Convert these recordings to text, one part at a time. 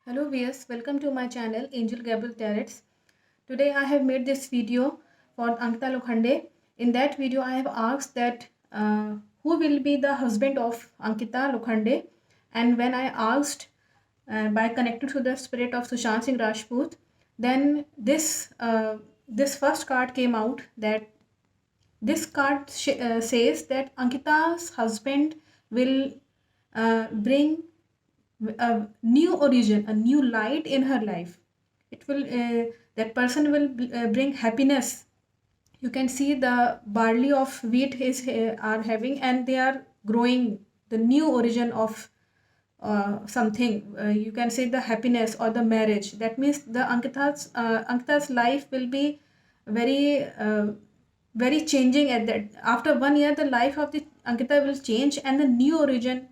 Hello viewers, welcome to my channel Angel Gabriel Tarots. Today I have made this video for Ankita Lokhande. In that video I have asked that who will be the husband of Ankita Lokhande, and when I asked by connecting to the spirit of Sushant Singh Rajput, then this first card came out. That this card says that Ankita's husband will bring a new origin, a new light in her life. It will that person will bring happiness. You can see the barley of wheat is are having, and they are growing the new origin of something. You can say the happiness or the marriage. That means the Ankita's life will be very very changing at that. After 1 year, the life of the Ankita will change, and the new origin,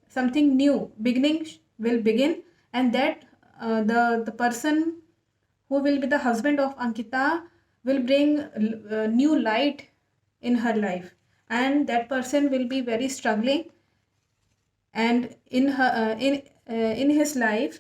something new beginning will begin, and that the person who will be the husband of Ankita will bring new light in her life, and that person will be very struggling, and in his life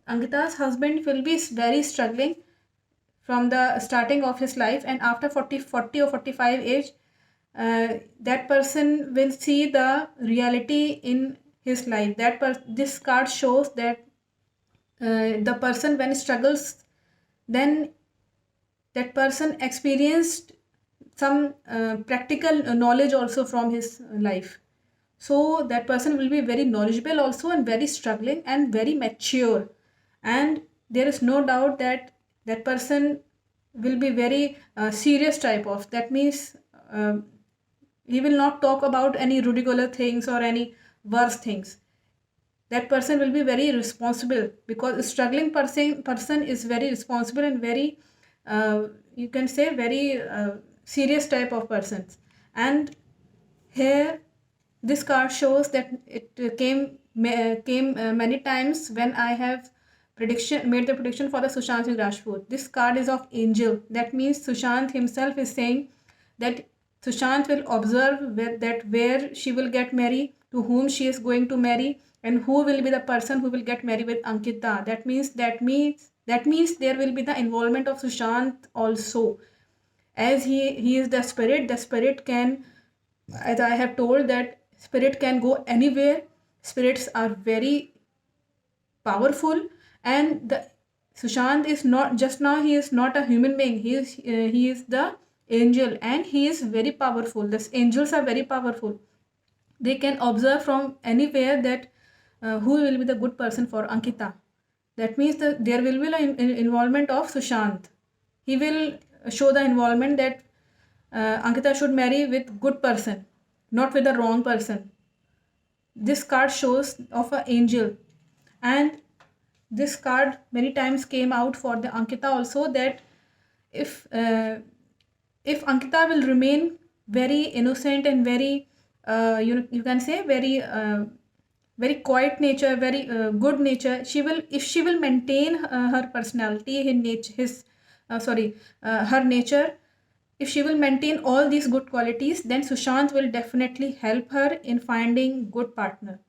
Ankita's husband will be very struggling from the starting of his life, and after 40 or 45 age, that person will see the reality in his life. This card shows that the person when struggles, then that person experienced some practical knowledge also from his life. So that person will be very knowledgeable also, and very struggling and very mature, and there is no doubt that that person will be very serious type of. That means he will not talk about any ridiculous things or any worse things. That person will be very responsible, because a struggling person is very responsible and very you can say very serious type of persons. And here this card shows that it came many times when I have prediction made the prediction for the Sushant Singh Rajput. This card is of angel. That means Sushant himself is saying that Sushant will observe where she will get married, to whom she is going to marry, and who will be the person who will get married with Ankita. That means there will be the involvement of Sushant also, as he is the spirit. The spirit can, as I have told, that spirit can go anywhere. Spirits are very powerful, and the Sushant is not just now. He is not a human being. He is the angel, and he is very powerful. The angels are very powerful. They can observe from anywhere that who will be the good person for Ankita. That means that there will be an involvement of Sushant. He will show the involvement that Ankita should marry with good person, not with the wrong person. This card shows of an angel, and this card many times came out for the Ankita also, that if uh, if Ankita will remain very innocent and very you can say very very quiet nature, very good nature, she will, if she will maintain her personality, her nature, if she will maintain all these good qualities, then Sushant will definitely help her in finding good partner.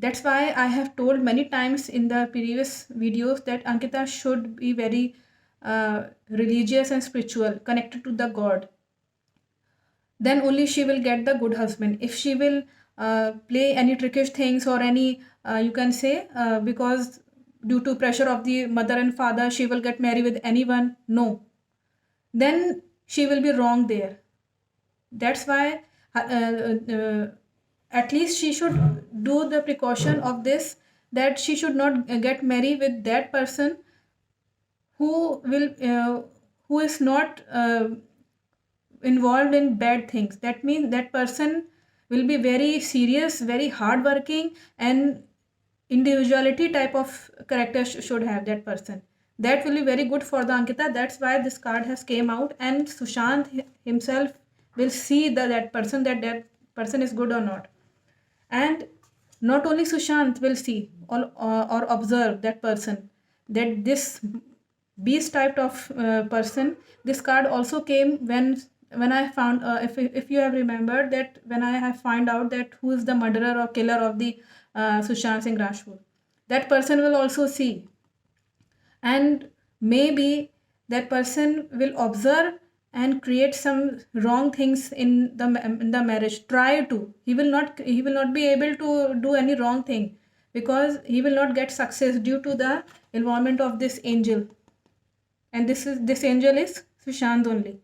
That's why I have told many times in the previous videos that Ankita should be very religious and spiritual, connected to the God. Then only she will get the good husband. If she will play any trickish things or any, you can say, because due to pressure of the mother and father, she will get married with anyone, no, then she will be wrong there. That's why at least she should do the precaution of this, that she should not get married with that person who will who is not involved in bad things. That means that person will be very serious, very hardworking, and individuality type of character should have that person. That will be very good for the Ankita. That's why this card has came out, and Sushant himself will see that person, that person is good or not. And not only Sushant will see or observe that person, that this beast type of person. This card also came when I found, if you have remembered, that when I have find out that who is the murderer or killer of the Sushant Singh Rajput. that person will also see, and maybe that person will observe and create some wrong things in the marriage. Try to, he will not be able to do any wrong thing, because he will not get success due to the involvement of this angel. And this angel is Sushant only.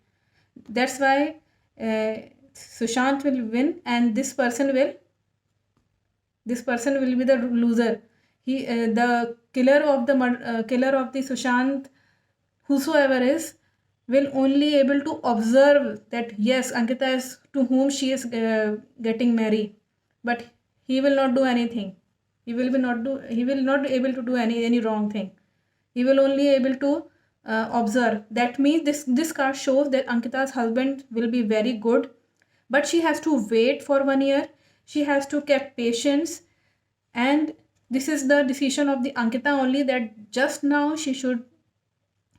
That's why Sushant will win, and this person will be the loser. He the killer of the Sushant, whosoever is, will only able to observe that yes, Ankita is to whom she is getting married, but he will not do anything. He will not able to do any wrong thing. He will only able to observe. That means this card shows that Ankita's husband will be very good, but she has to wait for 1 year. She has to keep patience, and this is the decision of the Ankita only, that just now she should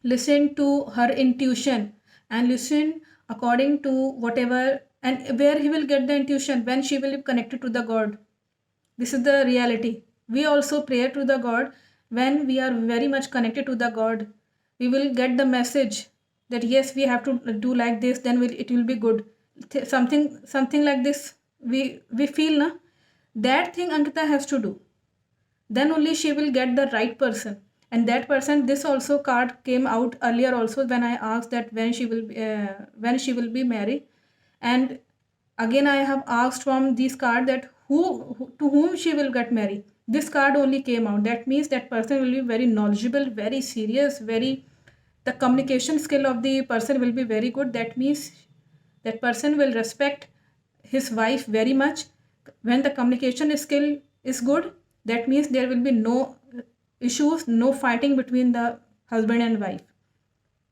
listen to her intuition and listen according to whatever, and where he will get the intuition, when she will be connected to the God. This is the reality. We also pray to the God. When we are very much connected to the God, we will get the message that yes, we have to do like this, then it will be good. Something like this, we feel na, that thing Ankita has to do, then only she will get the right person. And that person, this also card came out earlier also, when I asked that when she will be married. And again I have asked from this card that to whom she will get married. This card only came out. That means that person will be very knowledgeable, very serious, very, the communication skill of the person will be very good. That means that person will respect his wife very much. When the communication skill is good, that means there will be no issues, no fighting between the husband and wife,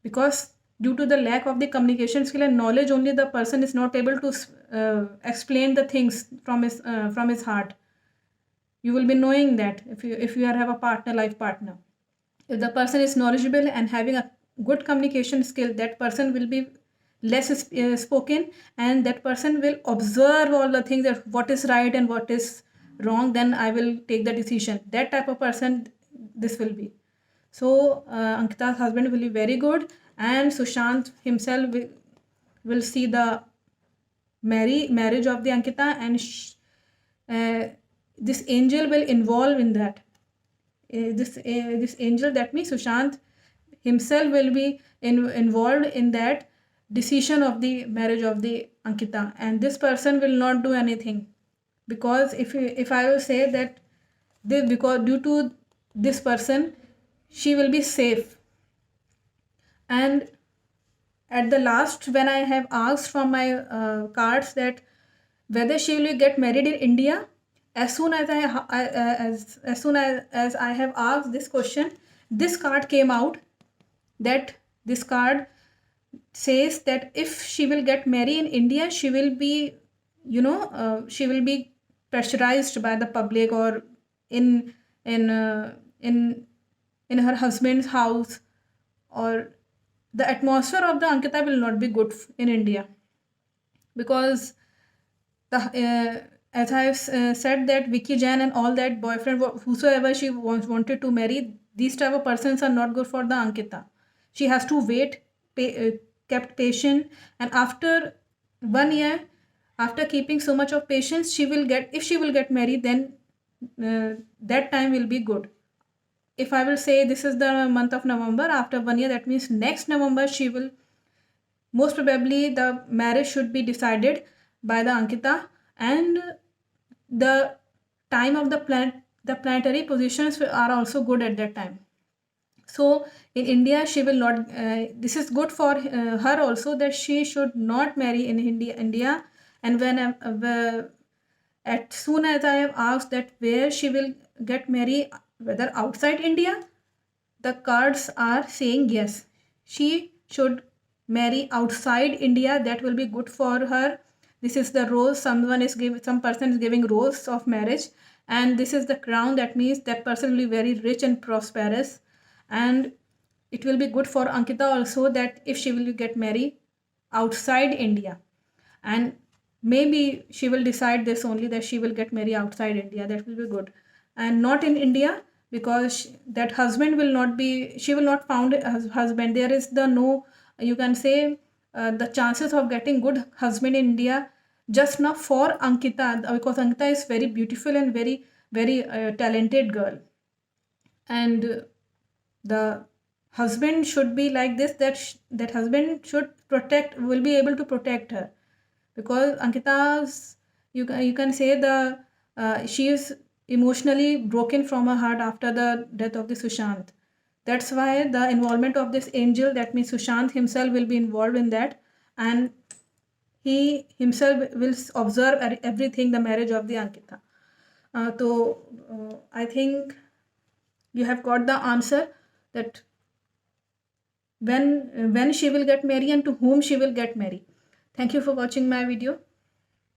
because due to the lack of the communication skill and knowledge only, the person is not able to explain the things from his heart. You will be knowing that if you have a partner, life partner, if the person is knowledgeable and having a good communication skill, that person will be less spoken, and that person will observe all the things, that what is right and what is wrong, then I will take the decision. That type of person this will be. So Ankita's husband will be very good, and Sushant himself will see the marriage of the Ankita, and this angel will involve in that. This angel, that means Sushant himself will be involved in that decision of the marriage of the Ankita, and this person will not do anything. Because if I will say that because due to this person she will be safe. And at the last, when I have asked from my cards that whether she will get married in India, as soon as as soon as I have asked this question, this card came out. That this card says that if she will get married in India, she will be, she will be pressurized by the public, or in in uh, in in her husband's house, or the atmosphere of the Ankita will not be good in India. Because the as I have said, that Vicky Jan and all that boyfriend, whosoever she wanted to marry, these type of persons are not good for the Ankita. She has to wait, kept patient, and after 1 year, after keeping so much of patience, she will get, if she will get married, then that time will be good. If I will say this is the month of November, after 1 year, that means next November she will, most probably the marriage should be decided by the Ankita, and the time of the planetary positions are also good at that time. So in India she will not, this is good for her also, that she should not marry in India. And when as soon as I have asked that where she will get married, whether outside India, the cards are saying yes, she should marry outside India. That will be good for her. This is the rose. Some person is giving rose of marriage, and this is the crown. That means that person will be very rich and prosperous, and it will be good for Ankita also, that if she will get married outside India, and maybe she will decide this only, that she will get married outside India. That will be good, and not in India. because that husband will not be, she will not found a husband. There is the no, you can say, the chances of getting good husband in India just now for Ankita, because Ankita is very beautiful and very talented girl. And the husband should be like this, that that husband should protect, will be able to protect her, because Ankita's, you can say the she is emotionally broken from her heart after the death of the Sushant. That's why the involvement of this angel, that means Sushant himself, will be involved in that, and he himself will observe everything, the marriage of the Ankita. So I think you have got the answer, that when she will get married and to whom she will get married. Thank you for watching my video.